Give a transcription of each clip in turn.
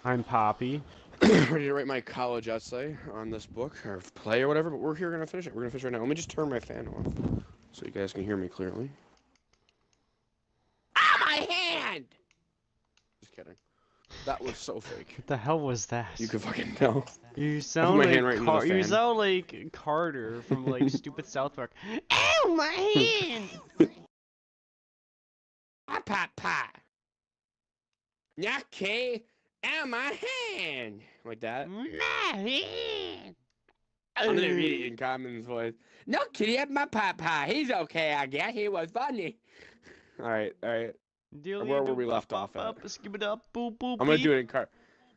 I'm Poppy. Ready to write my college essay on this book or play or whatever, but we're here gonna finish it. We're gonna finish right now. Let me just turn my fan off so you guys can hear me clearly. Ah, my hand! Just kidding. That was so fake. What the hell was that? You could fucking tell. You I put sound my hand like right into the You fan. sound like Carter from like stupid South Park. Ow, my hand! Pop, pop, pop. Okay, ow, my hand! Like that. My hand! I'm gonna read it in Common's voice. No, kitty, have my papa. He's okay, I guess. He was funny. Alright, alright. Where were we left off at? Skip it up, boop boop I'm gonna beep. do it in car.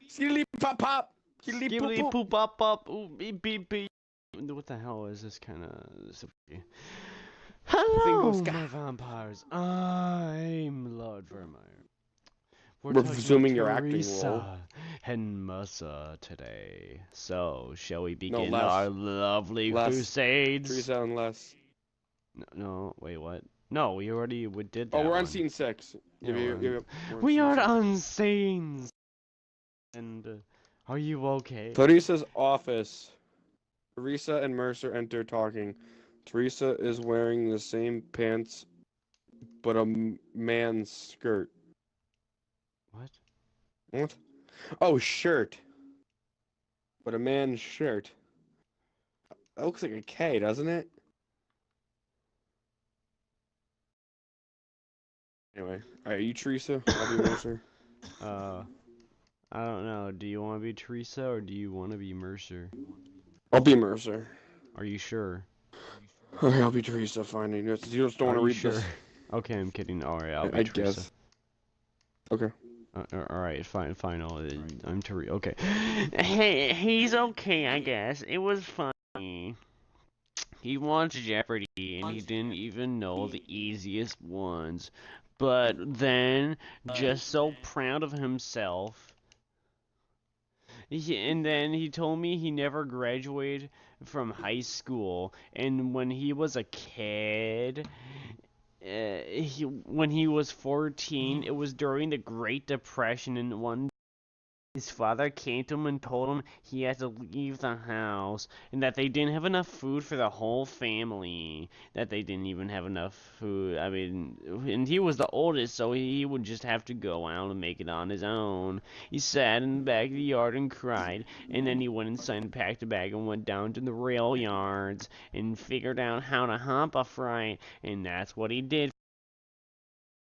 Skiddly pop pop. Skiddly poop Skibbly poop. poop up up, ooh, beep beep beep. What the hell is this kind of? Hello, Single my sky. vampires. I'm Lord Vermeer. We're We're talking about resuming your acting role. Teresa and Musa today. So, shall we No, begin less. our lovely Less. crusades? Teresa and less. No, wait, what? No, we did that Oh, we're on one. scene 6. Yeah, we're on we scene are 6. on scenes. And are you okay? Teresa's office. Teresa and Mercer enter talking. Teresa is wearing the same pants, but a man's skirt. What? What? Oh, shirt. But a man's shirt. That looks like a K, doesn't it? Anyway, alright, you Teresa? I'll be Mercer. I don't know. Do you want to be Teresa or do you want to be Mercer? I'll be Mercer. Are you sure? Okay, I'll be Teresa. Fine. You just don't want to read sure? this. Okay, I'm kidding. Alright, I'll be I Teresa. guess. Okay. Alright, fine. I'm Teresa. Okay. Hey, he's okay, I guess. It was funny. He wants Jeopardy, and he didn't even know the easiest ones. But then, just so proud of himself, and then he told me he never graduated from high school, and when he was a kid, when he was 14, it was during the Great Depression, and one his father came to him and told him he had to leave the house and that they didn't have enough food for the whole family. That they didn't even have enough food. I mean, and he was the oldest, so he would just have to go out and make it on his own. He sat in the back of the yard and cried, and then he went inside and packed a bag and went down to the rail yards and figured out how to hop a freight, and that's what he did.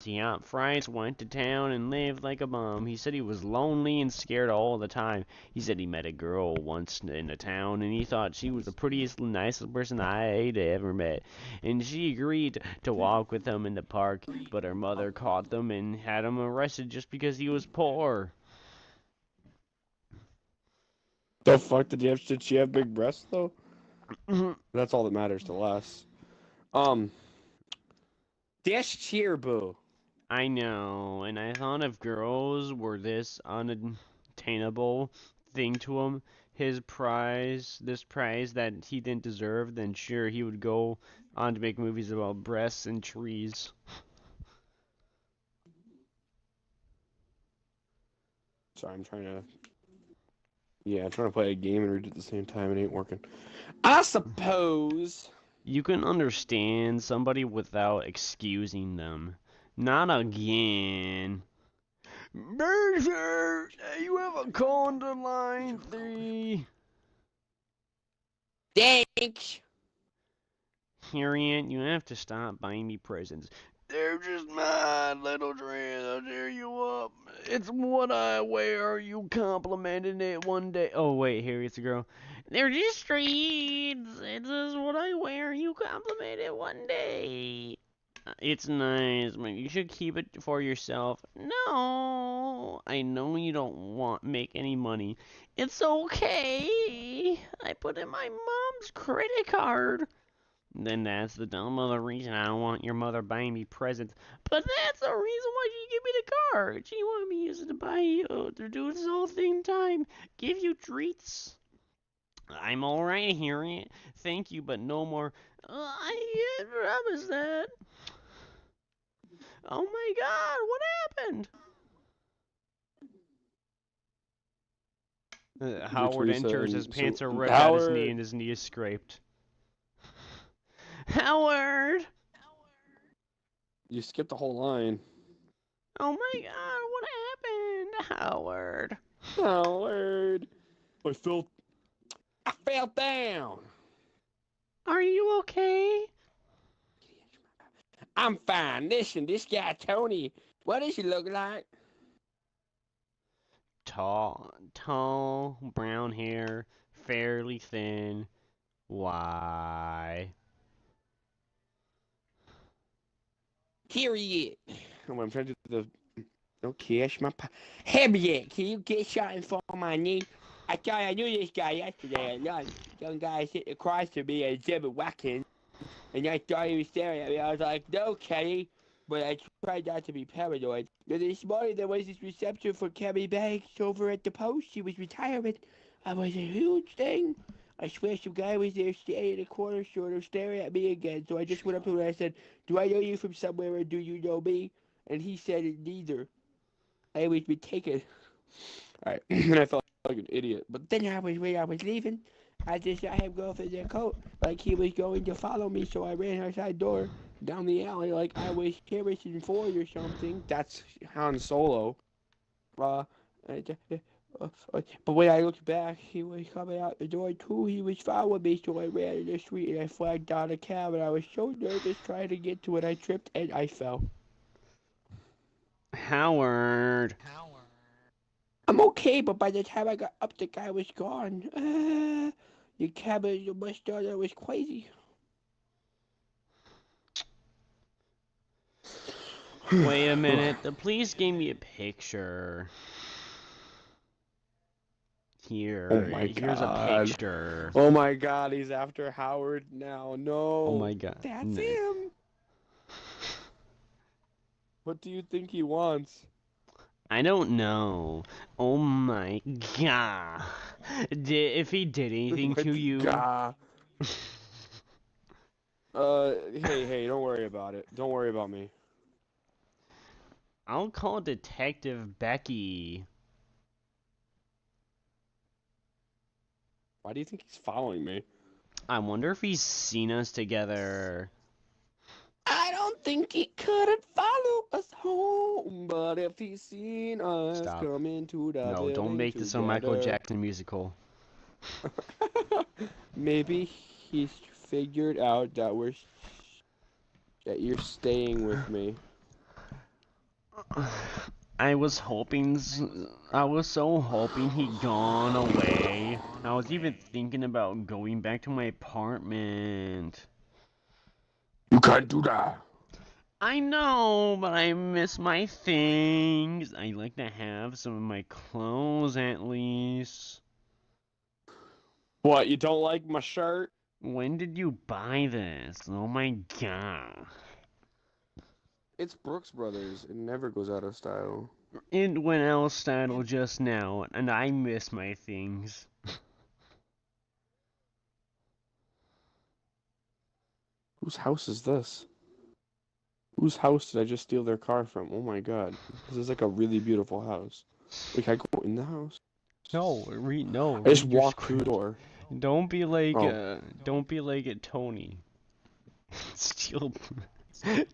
Aunt Fries went to town and lived like a bum. He said he was lonely and scared all the time. He said he met a girl once in the town and he thought she was the prettiest, nicest person I'd ever met. And she agreed to walk with him in the park, but her mother caught them and had him arrested just because he was poor. The fuck did she have big breasts though? That's all that matters to us. Dash cheer boo. I know, and I thought if girls were this unattainable thing to him, this prize that he didn't deserve, then sure, he would go on to make movies about breasts and trees. Sorry, I'm trying to play a game and read at the same time. It ain't working. I suppose. You can understand somebody without excusing them. Not again. Mercer, you have a call to line 3. Thanks. Harriet, you have to stop buying me presents. They're just my little dress. I'll tear you up. It's what I wear. You complimented it one day. Oh, wait, Harriet's a girl. They're just streets. It's just what I wear. You complimented it one day. It's nice, but you should keep it for yourself. No, I know you don't make any money. It's okay. I put in my mom's credit card. Then that's the dumb other reason I don't want your mother buying me presents. But that's the reason why she gave me the card. She wanted me to use it to buy you, to do this whole thing time. Give you treats. I'm alright, Harriet. Thank you, but no more. I can't promise that. Oh my god, what happened? Howard Teresa enters, and his pants are ripped at his knee Howard. and his knee is scraped. Howard! You skipped the whole line. Oh my god, what happened, Howard? Howard. I fell down. Are you okay? I'm fine. Listen, this guy Tony, what does he look like? Tall, brown hair, fairly thin. Why? Here he is. I'm trying to do the. No cash, my Heavy, can you get something for my knee? I thought I knew this guy yesterday at lunch. Some guy sitting across from me at Jim Watkins, and I thought he was staring at me. I was like, no, Kenny. But I tried not to be paranoid. But this morning there was this reception for Kenny Banks over at the post. She was retiring. It was a huge thing. I swear some guy was there standing in a corner sort of staring at me again. So I just went up to him and I said, do I know you from somewhere or do you know me? And he said neither. I was been taken. Alright, and I felt like an idiot. But then when I was leaving, I just saw him go off in their coat like he was going to follow me, so I ran outside door down the alley like I was Harrison Ford or something. That's Han Solo. But when I looked back, he was coming out the door too. He was following me, so I ran in the street and I flagged down a cab, and I was so nervous trying to get to it. I tripped and I fell. Howard. I'm okay, but by the time I got up, the guy was gone. The cab and my daughter was crazy. Wait a minute. The police gave me a picture. Here. Oh my Here's God. a picture. Oh my God, he's after Howard now. No. Oh my God. That's No. him. What do you think he wants? I don't know. Oh my God. If he did anything to you. God. Hey, don't worry about it. Don't worry about me. I'll call Detective Becky. Why do you think he's following me? I wonder if he's seen us together. I don't think he couldn't follow us home, but if he's seen us Stop. coming to the No, don't make this a Michael together. Jackson musical. Maybe he's figured out that you're staying with me. I was so hoping he'd gone away. I was even thinking about going back to my apartment. You can't do that. I know, but I miss my things. I like to have some of my clothes at least. What, you don't like my shirt? When did you buy this? Oh my God. It's Brooks Brothers. It never goes out of style. It went out of style just now, and I miss my things. Whose house is this? Whose house did I just steal their car from? Oh my God. This is like a really beautiful house. Wait, can I go in the house? No, no. I just read your walked through the script. door. Don't be like, Oh. don't be like a Tony. Steal.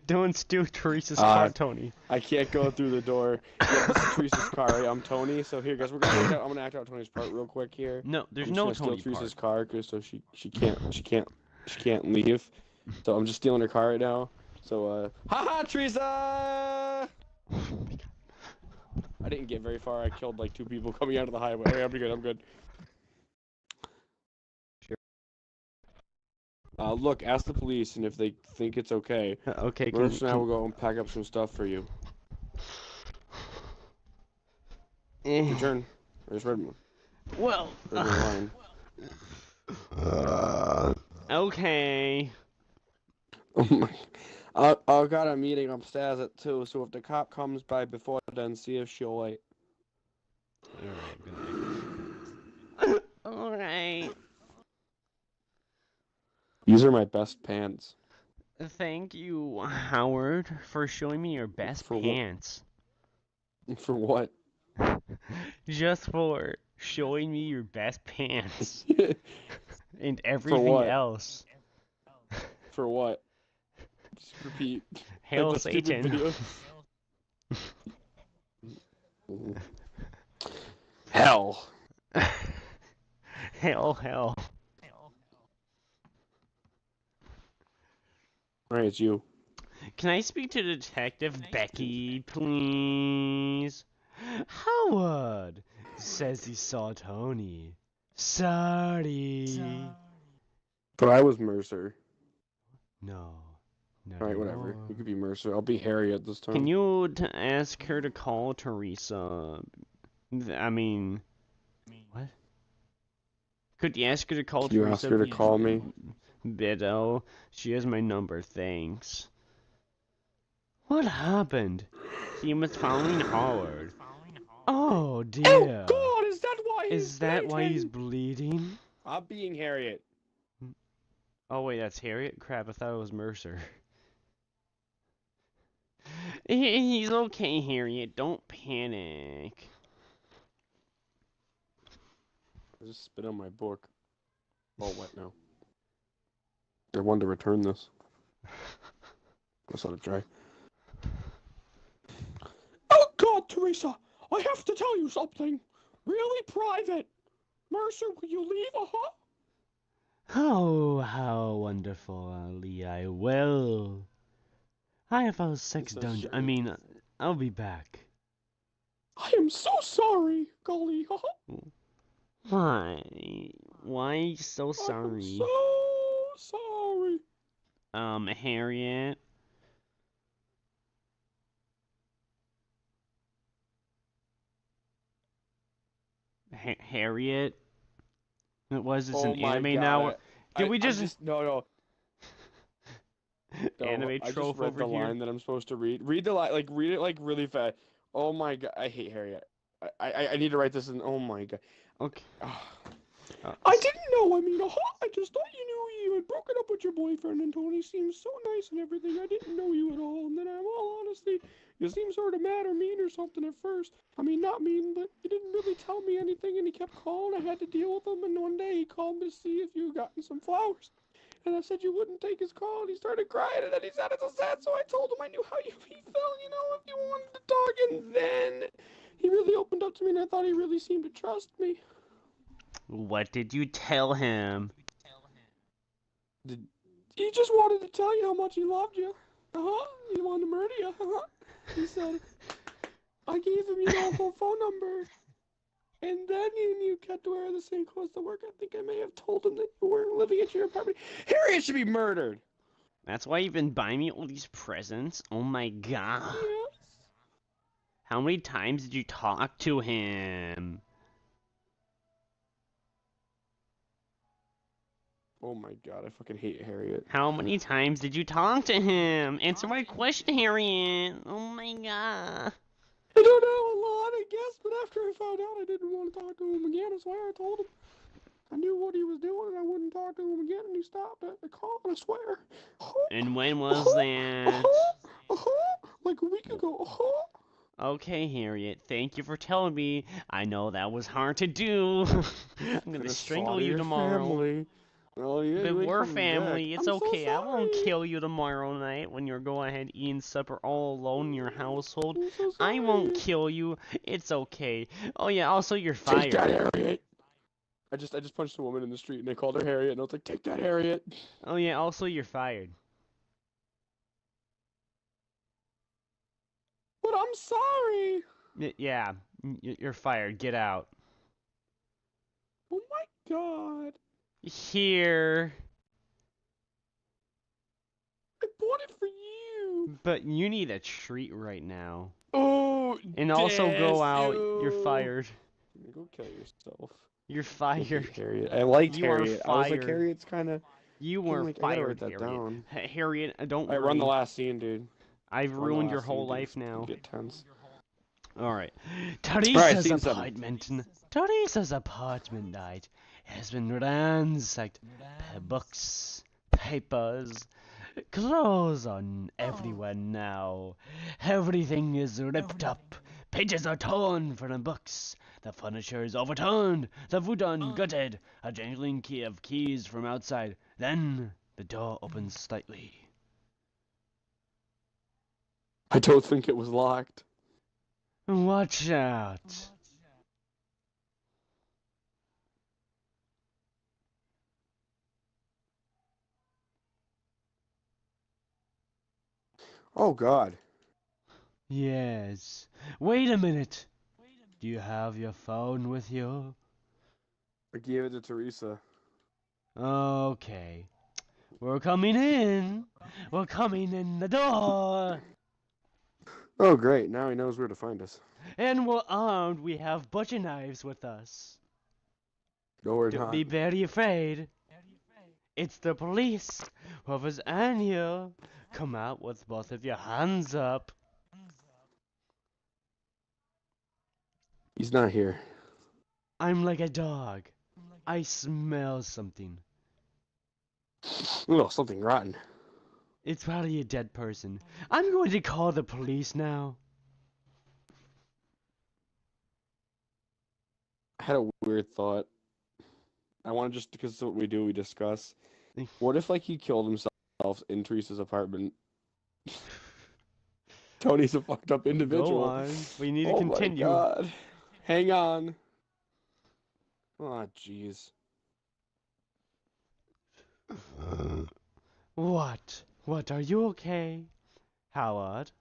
Don't steal Teresa's car, Tony. I can't go through the door. Yeah, this is Teresa's car, right? I'm Tony, so here, guys, I'm gonna act out Tony's part real quick here. No, there's I'm no just gonna Tony steal Teresa's part. car, cause so she can't leave. So I'm just stealing her car right now. So haha, Teresa! I didn't get very far. I killed like 2 people coming out of the highway. Okay, I'm good. I'm good. Look, ask the police, and if they think it's okay, Okay, Marissa and I will go and pack up some stuff for you. Your turn. I just read one. Well. Read one line. Okay. Oh my. I got a meeting upstairs at 2, so if the cop comes by before then, see if she'll wait. Alright. These are my best pants. Thank you, Howard, for showing me your best For what? pants. For what? Just for showing me your best pants and For everything what? else. For what? Just repeat. Hail the stupid Satan. video. Hell. Hell. Alright, it's you. Can I speak to Detective Becky, please? Howard says he saw Tony. Sorry. But I was Mercer. No. Alright, whatever. You could be Mercer. I'll be Harriet this time. Can you ask her to call Teresa? I mean, what? Could you ask her to call Can you Teresa? ask her to call me? Biddle. She has my number, thanks. What happened? He was following Howard. Oh dear. Oh God, is that why he's Is that why he's bleeding? I'm being Harriet. Oh wait, that's Harriet? Crap, I thought it was Mercer. He's okay, Harriet. Don't panic. I just spit on my book. All wet now. I wanted to return this. Let's let it dry. Oh God, Teresa! I have to tell you something. Really private. Mercer, will you leave? Oh, how wonderful, Ali. I will. I have a sex so dungeon. I sweet. mean, I'll be back. I am so sorry, golly. Why? Why are you so I'm sorry? so sorry. Harriet? Harriet? Was this an anime now? Did we just... No. Anime I trope just read over the here? line that I'm supposed to read. Read the line, read it really fast. Oh my God, I hate Harriet. I need to write this in. Oh my God. Okay. I didn't know. I just thought you knew you had broken up with your boyfriend, and Tony seemed so nice and everything. I didn't know you at all, and then, in all honesty, you seemed sort of mad or mean or something at first. I mean, not mean, but you didn't really tell me anything, and he kept calling. I had to deal with him, and one day he called me to see if you had gotten some flowers. And I said you wouldn't take his call, and he started crying, and then he sounded so sad, so I told him I knew how he felt, if you wanted to talk, and then he really opened up to me, and I thought he really seemed to trust me. What did you tell him? He just wanted to tell you how much he loved you. He wanted to murder you. He said, I gave him your whole phone number. And then you got to wear the same clothes to work. I think I may have told him that you weren't living at your apartment. Harriet should be murdered. That's why you've been buying me all these presents? Oh my God. Yes. How many times did you talk to him? Oh my God, I fucking hate Harriet. How many times did you talk to him? Answer my question, Harriet. Oh my God. I don't know, a lot, I guess, but after I found out I didn't want to talk to him again, I swear I told him. I knew what he was doing and I wouldn't talk to him again, and he stopped at the call, I swear. And when was that? Like a week ago. Okay, Harriet, thank you for telling me. I know that was hard to do. I'm gonna strangle you tomorrow. Family. Oh, yeah, But we're family. Back. It's okay. So I won't kill you tomorrow night when you're going ahead eating supper all alone in your household. So I won't kill you. It's okay. Oh yeah. Also, you're Take fired. that, Harriet. I just punched a woman in the street and they called her Harriet, and I was like, take that, Harriet. Oh yeah. Also, you're fired. But I'm sorry. Yeah. You're fired. Get out. Oh my God. Here. I bought it for you. But you need a treat right now. Oh, And also go out. you. You're fired. Go kill yourself. You're fired. Harriet. I liked You are Harriet. I was like, fired. Harriet's kind of. You were like, I gotta fired, write that Harriet. down. Harriet, don't Alright, worry. run the last scene, dude. I've Run the ruined your last whole scene, dude. life now. Get tense. Alright. Alright, scene Teresa's apartment night has been ransacked by books, papers, clothes on everywhere now. Everything is ripped up. Pages are torn from the books. The furniture is overturned, the futon gutted, a jangling key of keys from outside. Then the door opens slightly. I don't think it was locked. Watch out. Oh, God. Yes. Wait a minute. Do you have your phone with you? I gave it to Teresa. Okay. We're coming in. We're coming in the door. Oh, great. Now he knows where to find us. And we're armed. We have butcher knives with us. No, we're Don't not. be very afraid. It's the police. Whoever's on you, come out with both of your hands up. He's not here. I'm like a dog. I smell something. Oh, something rotten. It's probably a dead person. I'm going to call the police now. I had a weird thought. I want to just, because it's what we do, we discuss. What if, like, he killed himself in Teresa's apartment? Tony's a fucked up individual. Go on. We need to Oh continue. my God. Hang on. Oh, jeez. What? What? Are you okay? Howard?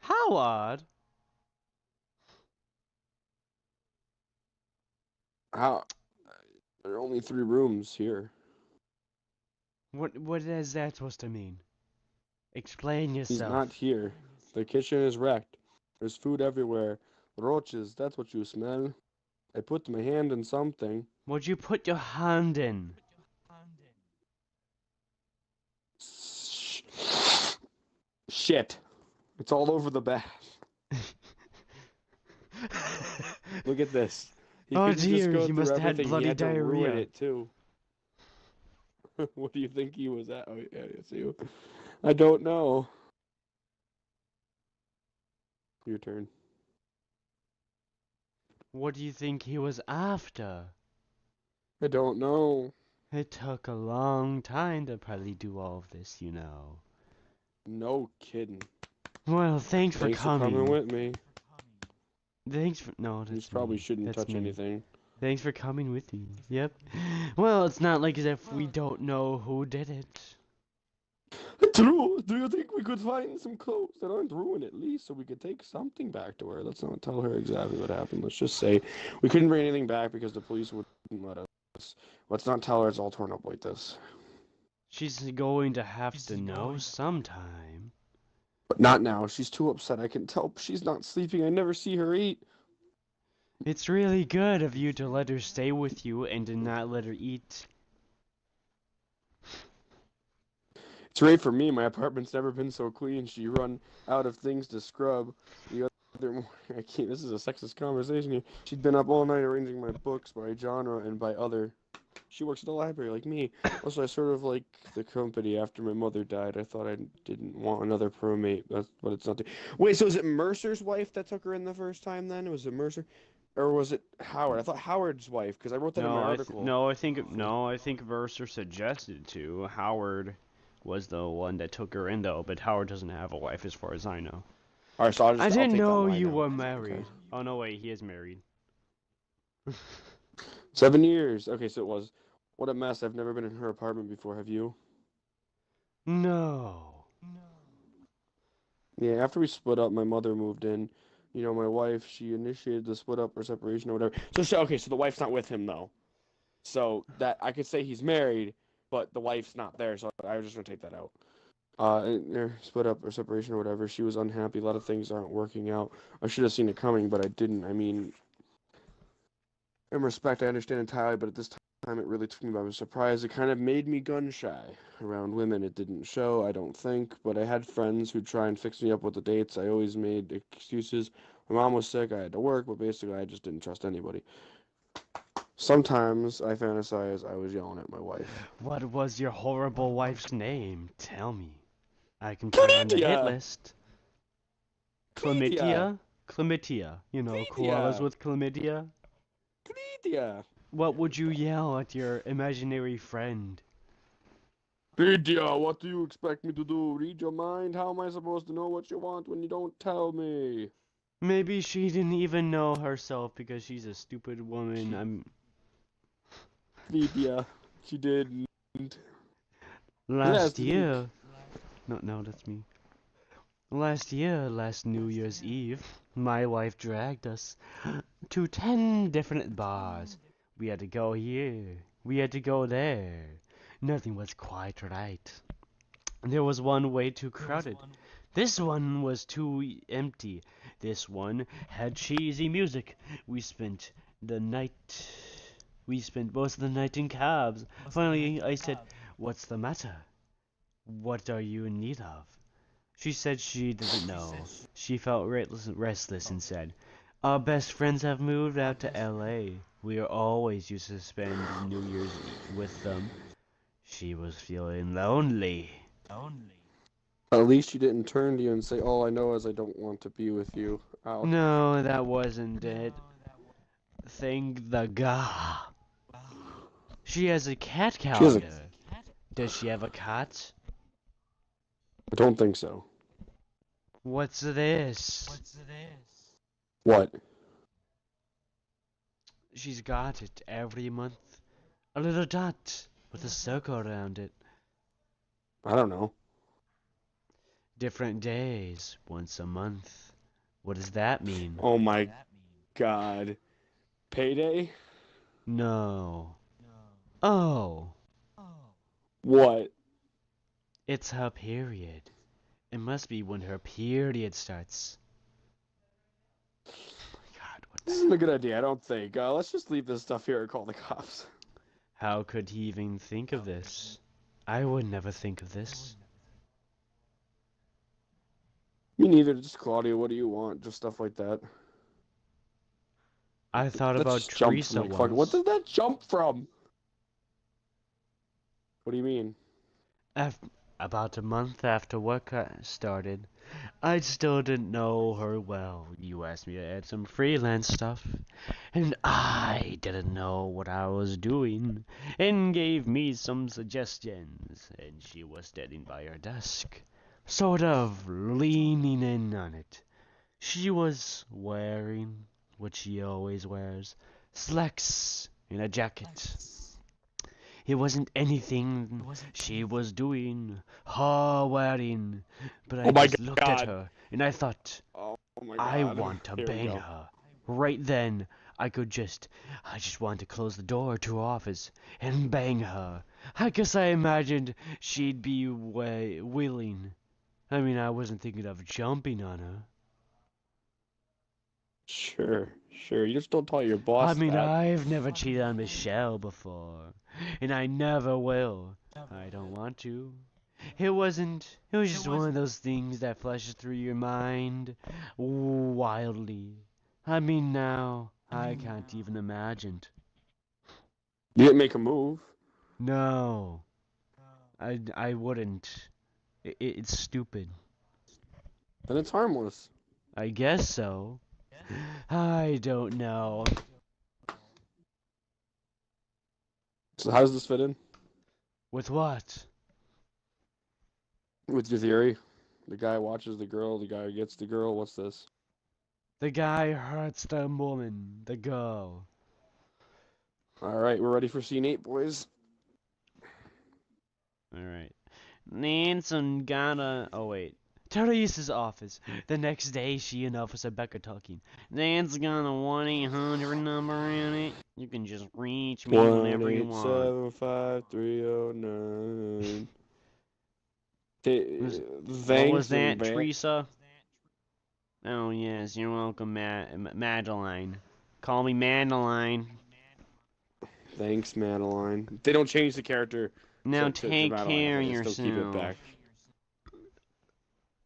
Howard? How? There are only 3 rooms here. What is that supposed to mean? Explain yourself. He's not here. The kitchen is wrecked. There's food everywhere. Roaches, that's what you smell. I put my hand in something. What'd you put your hand in? Shit. It's all over the bath. Look at this. He Oh couldn't just dear, go he through must have had everything. bloody He had to ruin diarrhea. it too. What do you think he was at? Oh yeah, it's you. I don't know. Your turn. What do you think he was after? I don't know. It took a long time to probably do all of this, you know. No kidding. Well, thanks for Thanks for coming. coming with me. Thanks for no, You that's probably me. shouldn't That's touch me. anything. Thanks for coming with me. Yep. Well, it's not like as if we don't know who did it. True. Do you think we could find some clothes that aren't ruined at least so we could take something back to her? Let's not tell her exactly what happened. Let's just say we couldn't bring anything back because the police wouldn't let us. Let's not tell her it's all torn up like this. She's going to have to know sometime. But not now. She's too upset. I can tell she's not sleeping. I never see her eat. It's really good of you to let her stay with you and to not let her eat. It's great for me. My apartment's never been so clean. She run out of things to scrub. The other morning, I can't. This is a sexist conversation here. She'd been up all night arranging my books by genre and by other. She works at the library like me. Also, I sort of like the company after my mother died. I thought I didn't want another roommate, but it's not. Wait, so is it Mercer's wife that took her in the first time then? Was it Mercer? Or was it Howard? I thought Howard's wife, because I wrote that in my article. I think Mercer suggested to. Howard was the one that took her in though, but Howard doesn't have a wife as far as I know. Alright, so I didn't I'll take know that line you out. were married. Okay. Oh no, wait, he is married. 7 years. Okay, so it was. What a mess. I've never been in her apartment before. Have you? No. Yeah, after we split up, my mother moved in. You know, my wife, she initiated the split up or separation or whatever. Okay, so the wife's not with him, though. So that I could say he's married, but the wife's not there, so I was just going to take that out. Split up or separation or whatever. She was unhappy. A lot of things aren't working out. I should have seen it coming, but I didn't. I mean, in respect, I understand entirely, but at this time it really took me by surprise. It kind of made me gun shy around women. It didn't show, I don't think, but I had friends who'd try and fix me up with the dates. I always made excuses. My mom was sick, I had to work, but basically I just didn't trust anybody. Sometimes I fantasize I was yelling at my wife. What was your horrible wife's name? Tell me. I can put her on the hit Chlamydia! list. Chlamydia? Chlamydia. You know, koalas with chlamydia? Lydia. What would you yell at your imaginary friend? Lydia, what do you expect me to do? Read your mind? How am I supposed to know what you want when you don't tell me? Maybe she didn't even know herself because she's a stupid woman. Lydia, she didn't. Last Last week. year. No, that's me. Last year, last New Year's Eve, my wife dragged us to 10 different bars. We had to go here. We had to go there. Nothing was quite right. There was one way too crowded. This one was too empty. This one had cheesy music. We spent the night. We spent most of the night in cabs. Finally, I said, "What's the matter? What are you in need of?" She said she didn't know. She felt restless and said, "Our best friends have moved out to LA. We are always used to spend New Year's with them." She was feeling lonely. At least she didn't turn to you and say, all I know is I don't want to be with you. Ouch. No, that wasn't it. Thank the God. She has a cat She has a... calendar. Does she have a cat? I don't think so. What's this? What? She's got it every month. A little dot with a circle around it. I don't know. Different days, once a month. What does that mean? Oh my God. Payday? No. Oh, What? it's her period. It must be when her period starts. Oh my God, what This the isn't a good idea, I don't think. Let's just leave this stuff here and call the cops. How could he even think of this? I would never think of this. Me neither, just Claudia, what do you want? Just stuff like that. I thought That about just jumped Teresa from like fucking... What once. did that jump from? What do you mean? About a month after work started, I still didn't know her well. You asked me to add some freelance stuff, and I didn't know what I was doing, and gave me some suggestions, and she was standing by her desk, sort of leaning in on it. She was wearing what she always wears, slacks and a jacket. It wasn't anything she was doing or wearing, but I Oh my just looked at God. her and I thought, Oh my I God. want to Here we bang go. her. Right then, I just wanted to close the door to her office and bang her. I guess I imagined she'd be willing. I mean, I wasn't thinking of jumping on her. Sure. You just don't tell your I boss mean, that. I've never cheated on Michelle before, and I never will. I don't want to. It was just one of those things that flashes through your mind wildly. I mean, now, I can't even imagine. You didn't make a move. No, I wouldn't. It's stupid. Then it's harmless. I guess so. I don't know. So how does this fit in With what? with your theory? The guy watches the girl, the guy gets the girl. What's this? The guy hurts the woman, the girl. All right, we're ready for scene 8, boys. Alright. Nansen gotta. Oh, wait. Teresa's office. The next day, she and Officer Beck are talking. Nan's got a 1-800 number in it. You can just reach me whenever you want. 1-877-5309. What was Thanks, that, Van. Teresa? Oh, yes, you're welcome, Madeline. Call me Madeline. Thanks, Madeline. They don't change the character. Now to take Madeline, care of they still keep it yourself. back.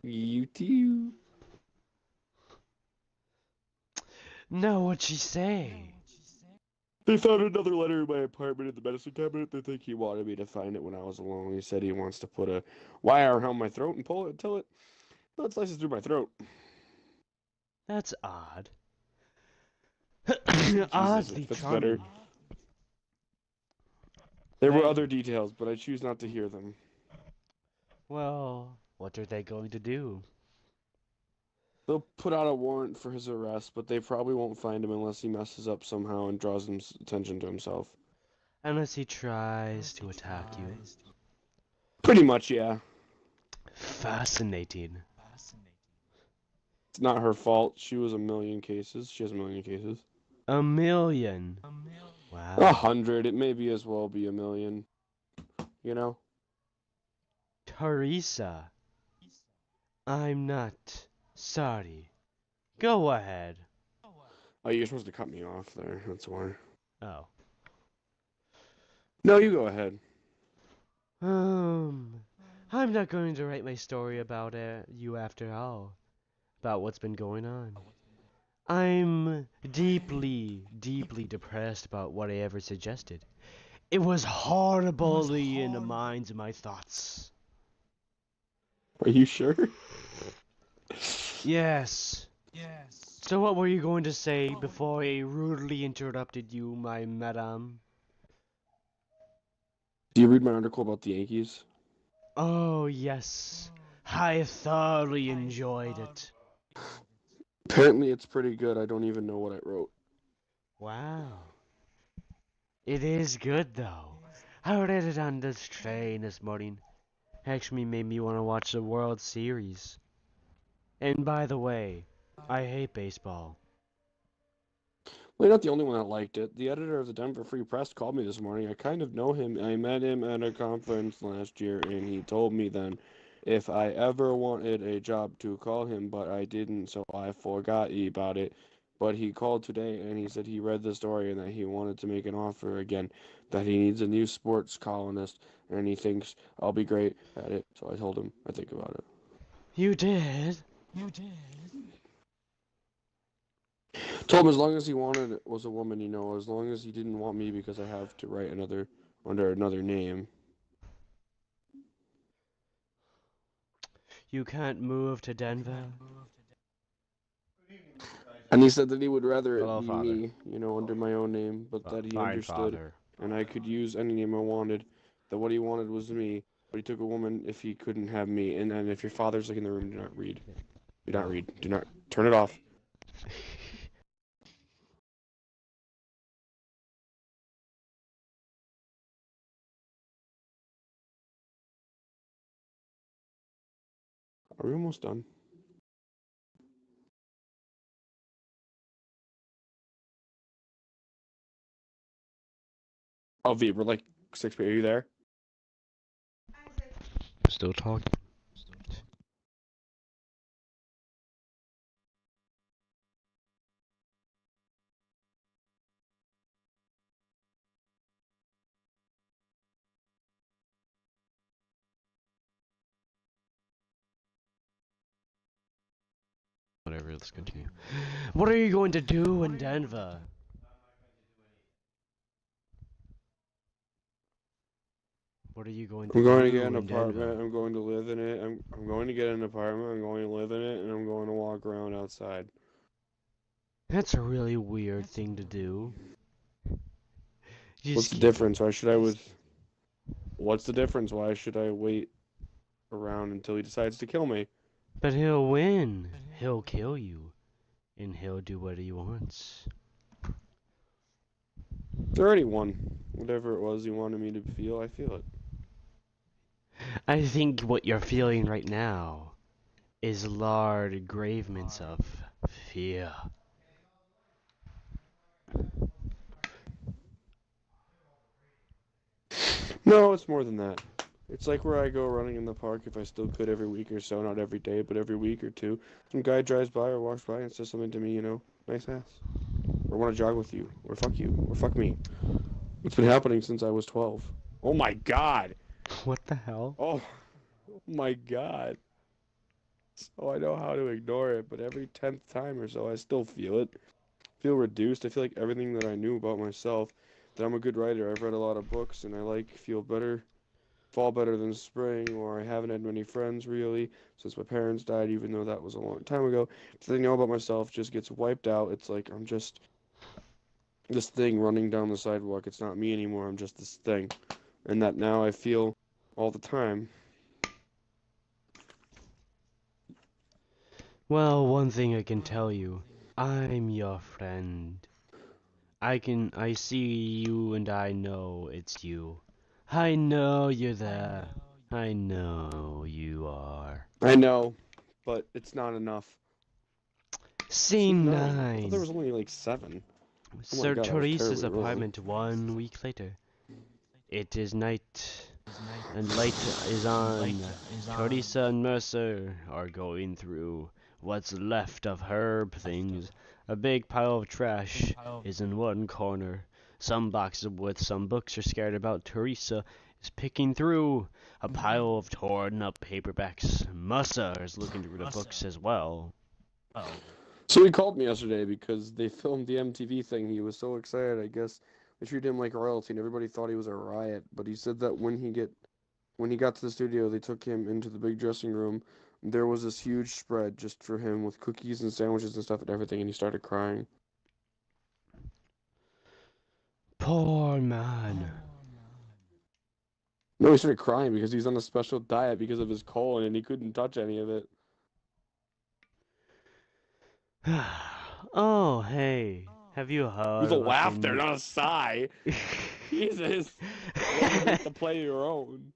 You too. No, what'd she say? They found another letter in my apartment in the medicine cabinet. They think he wanted me to find it when I was alone. He said he wants to put a wire around my throat and pull it until it slices through my throat. That's odd. Jesus, Oddly it fits charming. better. There were They- other details, but I choose not to hear them. Well, what are they going to do? They'll put out a warrant for his arrest, but they probably won't find him unless he messes up somehow and draws attention to himself. Unless he tries to attack you. Pretty much, yeah. Fascinating. It's not her fault. She was a million cases. She has a million cases. A million. Wow. 100. It may be as well be a million. You know? Teresa. I'm not sorry. Go ahead. Oh, you're supposed to cut me off there. That's why. Oh. No, you go ahead. I'm not going to write my story about you after all. About what's been going on. I'm deeply, deeply depressed about what I ever suggested. It was horribly in the minds of my thoughts. Are you sure? Yes. So what were you going to say before I rudely interrupted you, my madame? Do you read my article about the Yankees? Oh, yes. I thoroughly enjoyed it. Apparently it's pretty good. I don't even know what I wrote. Wow. It is good, though. I read it on this train this morning. Actually made me want to watch the World Series. And by the way, I hate baseball. Well, you're not the only one that liked it. The editor of the Denver Free Press called me this morning. I kind of know him. I met him at a conference last year, and he told me then if I ever wanted a job to call him, but I didn't, so I forgot about it. But he called today, and he said he read the story and that he wanted to make an offer again, that he needs a new sports columnist, and he thinks I'll be great at it. So I told him I think about it. You did? Told him as long as he wanted it was a woman, you know, as long as he didn't want me because I have to write under another name. You can't move to Denver? And he said that he would rather Hello, it be Father. me, you know, under my own name, but that he Fine, understood Father. and I could use any name I wanted, that what he wanted was me, but he took a woman if he couldn't have me. And then if your father's like in the room, do not read. Do not read. Do not turn it off. Are we almost done? Oh, V, we're like 6 feet. Are you there? Still talking. Whatever, let's continue. What are you going to do in Denver? What are you going to I'm going to do get an in apartment. Denver? I'm going to live in it. I'm going to get an apartment. I'm going to live in it, and I'm going to walk around outside. That's a really weird thing to do. You What's just the keep- difference? What's the difference? Why should I wait around until he decides to kill me? But he'll win. He'll kill you. And he'll do what he wants. It's already won. Whatever it was he wanted me to feel, I feel it. I think what you're feeling right now is large gravements of fear. No, it's more than that. It's like where I go running in the park if I still could every week or so, not every day, but every week or two. Some guy drives by or walks by and says something to me, you know, nice ass. Or want to jog with you. Or fuck you. Or fuck me. It's been happening since I was 12. Oh my god! What the hell? Oh my god. So I know how to ignore it, but every 10th time or so I still feel it. Feel reduced. I feel like everything that I knew about myself, that I'm a good writer, I've read a lot of books, and I feel better, fall better than spring, or I haven't had many friends really since my parents died, even though that was a long time ago. Everything I know about myself just gets wiped out. It's like I'm just this thing running down the sidewalk. It's not me anymore. I'm just this thing. And that now I feel all the time. Well, one thing I can tell you. I'm your friend. I see you and I know it's you. I know you're there. I know you are. I know, but it's not enough. Scene 9. I thought there was 9. only like 7. Oh my Sir god, I was Teresa's terribly wrong. apartment 1 week later. It is night, and light is on. Teresa and Mercer are going through what's left of her things. A big pile of trash is in one corner. Some boxes with some books are scattered about. Teresa is picking through a pile of torn up paperbacks. Mercer is looking through the books as well. So he called me yesterday because they filmed the MTV thing. He was so excited. I guess they treated him like royalty, and everybody thought he was a riot. But he said that when he got to the studio, they took him into the big dressing room. There was this huge spread just for him with cookies and sandwiches and stuff and everything, and he started crying. Poor man. No, he started crying because he's on a special diet because of his colon, and he couldn't touch any of it. Oh, hey. Have you heard It was a about the laughter, new- not a sigh. Jesus. Learn to play your own.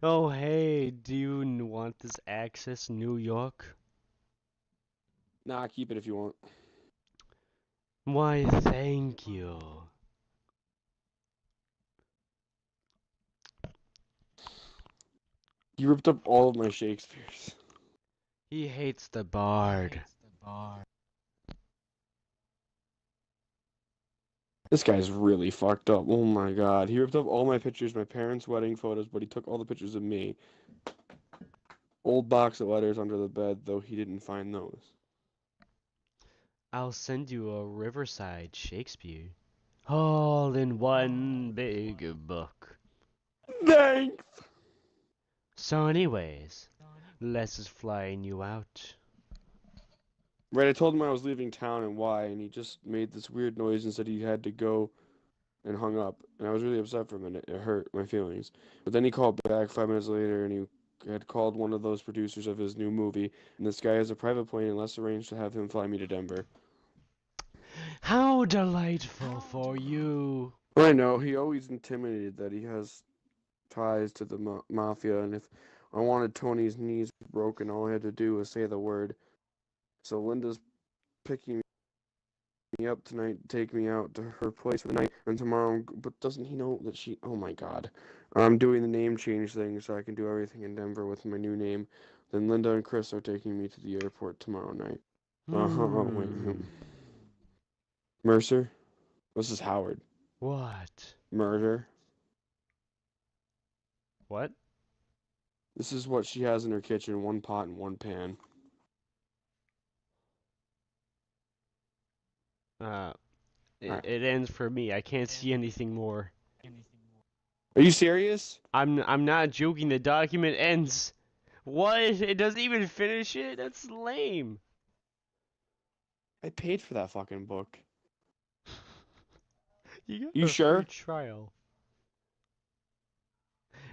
Oh, hey, do you want this Access New York? Nah, keep it if you want. Why, thank you. You ripped up all of my Shakespeare's. He hates the bard. This guy's really fucked up. Oh my god. He ripped up all my pictures, my parents' wedding photos, but he took all the pictures of me. Old box of letters under the bed, though he didn't find those. I'll send you a Riverside Shakespeare. All in one big book. Thanks! So anyways, Les is flying you out. Right, I told him I was leaving town and why, and he just made this weird noise and said he had to go and hung up. And I was really upset for a minute. It hurt my feelings. But then he called back 5 minutes later and he had called one of those producers of his new movie. And this guy has a private plane and Les arranged to have him fly me to Denver. How delightful for you. I know, he always intimidated that he has ties to the mafia. And if I wanted Tony's knees broken, all I had to do was say the word. So Linda's picking me up tonight to take me out to her place for the night, and tomorrow, but doesn't he know that she, oh my god, I'm doing the name change thing so I can do everything in Denver with my new name. Then Linda and Chris are taking me to the airport tomorrow night. Oh, wait. Mercer? This is Howard. What? Murder? What? This is what she has in her kitchen, 1 pot and 1 pan. It ends for me. I can't see anything more. Are you serious? I'm not joking. The document ends. What? It doesn't even finish it? That's lame. I paid for that fucking book. You You a sure? free trial.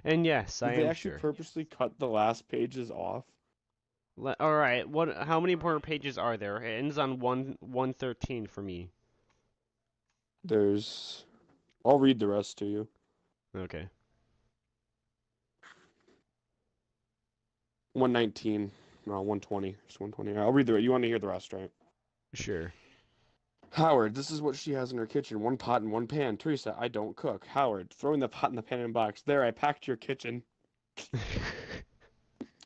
And yes, I Did they am actually sure. purposely cut the last pages off? All right. What? How many more pages are there? It ends on 113 for me. There's... I'll read the rest to you. Okay. 119. No, 120. Just 120. I'll read the rest. You want to hear the rest, right? Sure. Howard, this is what she has in her kitchen. 1 pot and 1 pan. Teresa, I don't cook. Howard, throwing the pot and the pan in a box. There, I packed your kitchen.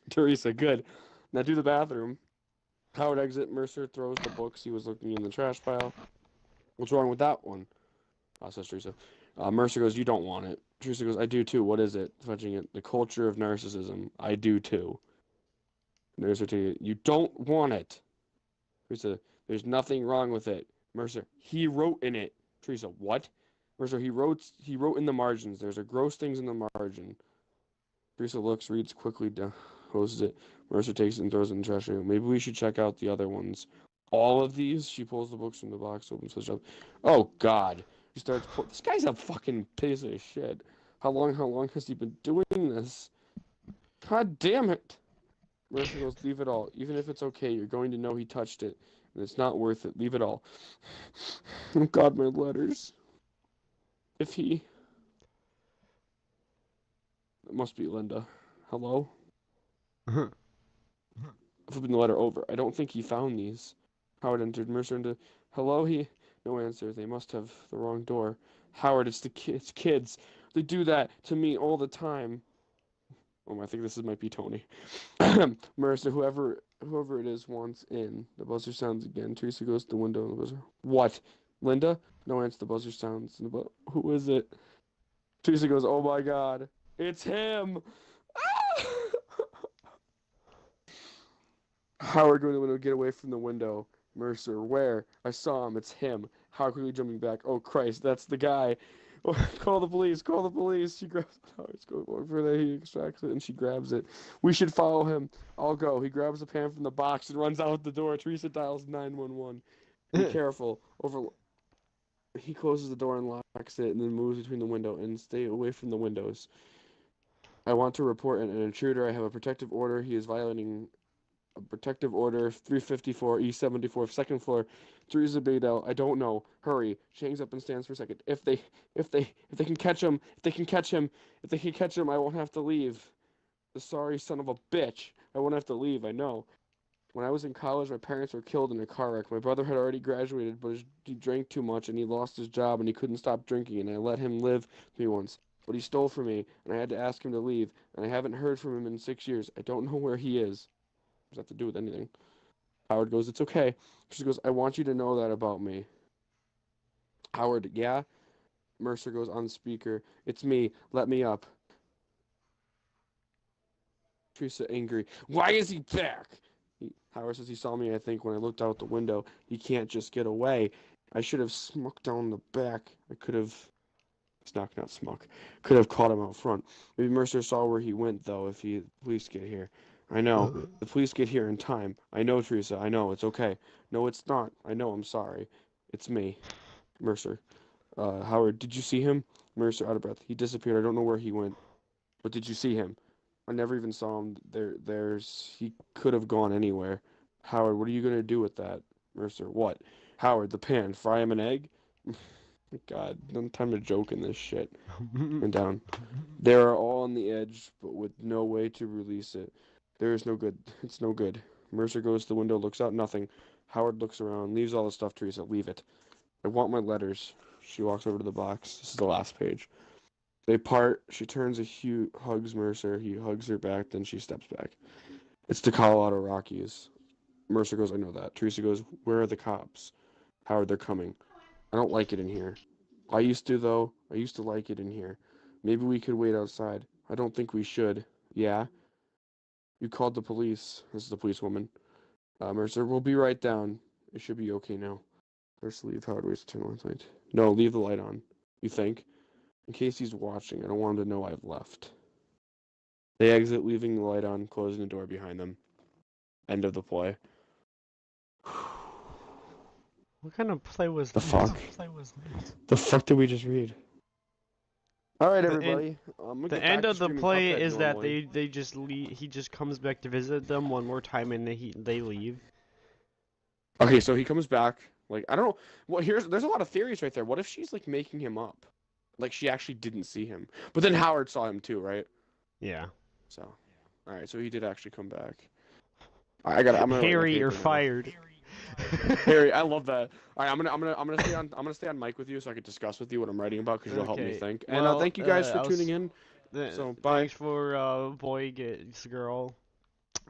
Teresa, good. Now do the bathroom. Howard exit. Mercer throws the books he was looking in the trash pile. What's wrong with that one? Says Teresa. Mercer goes, you don't want it. Teresa goes, I do too. What is it? Fudging it. The culture of narcissism. I do too. Mercer, you don't want it. Teresa, there's nothing wrong with it. Mercer, he wrote in it. Teresa, what? Mercer, he wrote in the margins. There's a gross things in the margin. Teresa looks, reads quickly, closes it. Mercer takes it and throws it in the trash room. Maybe we should check out the other ones. All of these? She pulls the books from the box, opens the shelf. Oh, God. He starts. This guy's a fucking piece of shit. How long has he been doing this? God damn it. Mercer goes, leave it all. Even if it's okay, you're going to know he touched it. And it's not worth it. Leave it all. Oh God, my letters. If he... It must be Linda. Hello? I'm flipping the letter over. I don't think he found these. Howard entered. Mercer into... Hello? No answer. They must have the wrong door. Howard, it's the kids. They do that to me all the time. Oh, I think this might be Tony. Mercer, whoever it is wants in. The buzzer sounds again. Teresa goes to the window and the buzzer. What? Linda? No answer. The buzzer sounds. Who is it? Teresa goes, oh my God. It's him! Howard going to the window, get away from the window. Mercer, where? I saw him. It's him. Howard quickly jumping back. Oh Christ, that's the guy. Oh, call the police! Call the police! She grabs it. Howard's going over there. He extracts it and she grabs it. We should follow him. I'll go. He grabs a pan from the box and runs out the door. Teresa dials 911. Be careful. He closes the door and locks it and then moves between the window and stay away from the windows. I want to report an intruder. I have a protective order. He is violating a protective order 354 E74 second floor. Teresa Badell. I don't know. Hurry. She hangs up and stands for a second. If they can catch him, I won't have to leave. The sorry son of a bitch. I won't have to leave. I know. When I was in college, my parents were killed in a car wreck. My brother had already graduated, but he drank too much and he lost his job and he couldn't stop drinking. And I let him live with me once. But he stole from me, and I had to ask him to leave, and I haven't heard from him in 6 years. I don't know where he is. Does that have to do with anything? Howard goes, it's okay. She goes, I want you to know that about me. Howard, yeah? Mercer goes on speaker. It's me. Let me up. Teresa angry. Why is he back? Howard says he saw me, I think, when I looked out the window. He can't just get away. I should have smucked down the back. I could have... Snuck, not smuck. Could have caught him out front. Maybe Mercer saw where he went, though, if the police get here. I know. The police get here in time. I know, Teresa. I know. It's okay. No, it's not. I know. I'm sorry. It's me. Mercer. Howard, did you see him? Mercer, out of breath. He disappeared. I don't know where he went. But did you see him? I never even saw him. He could have gone anywhere. Howard, what are you going to do with that? Mercer, what? Howard, the pan. Fry him an egg? God, no time to joke in this shit. And down. They are all on the edge, but with no way to release it. There is no good. It's no good. Mercer goes to the window, looks out, nothing. Howard looks around, leaves all the stuff, Teresa. Leave it. I want my letters. She walks over to the box. This is the last page. They part. She turns hugs Mercer. He hugs her back, then she steps back. It's the Colorado Rockies. Mercer goes, I know that. Teresa goes, where are the cops? Howard, they're coming. I don't like it in here. I used to, though. I used to like it in here. Maybe we could wait outside. I don't think we should. Yeah? You called the police. This is the policewoman. Mercer, we'll be right down. It should be okay now. First leave. Howard waits to turn on the light. No, leave the light on. You think? In case he's watching, I don't want him to know I've left. They exit, leaving the light on, closing the door behind them. End of the play. What kind of play was The this? fuck? The fuck did we just read? All right, everybody. The end of the play is that they just leave. He just comes back to visit them one more time, and they leave. Okay, so he comes back. Like, I don't know. Well, there's a lot of theories right there. What if she's like making him up? Like she actually didn't see him, but then Howard saw him too, right? Yeah. So, all right. So he did actually come back. I'm gonna Harry, you're fired. Harry, I love that. All right, I'm gonna stay on mic with you so I can discuss with you what I'm writing about because you'll help me think. And Well, thank you guys for tuning in. So bye. Thanks for Boy Gets Girl.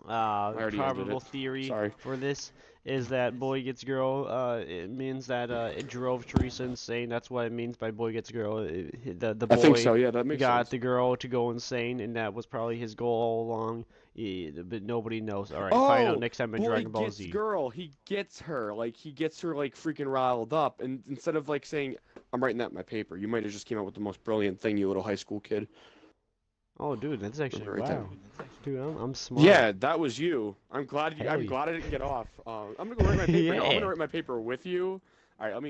Probable theory for this is that Boy Gets Girl. It means that it drove Teresa insane. That's what it means by Boy Gets Girl. The boy I think so. Yeah, that makes got sense. the girl to go insane, and that was probably his goal all along. Yeah, but nobody knows. All right, find out next time in Dragon Ball Z. Girl, he gets her like freaking riled up, and instead of like saying, "I'm writing that in my paper," you might have just came out with the most brilliant thing, you little high school kid. Oh, dude, that's actually right wow. there. Dude, I'm smart. Yeah, that was you. I'm glad I Hell didn't get off. I'm gonna go write my paper. Yeah. I'm gonna write my paper with you. All right, let me.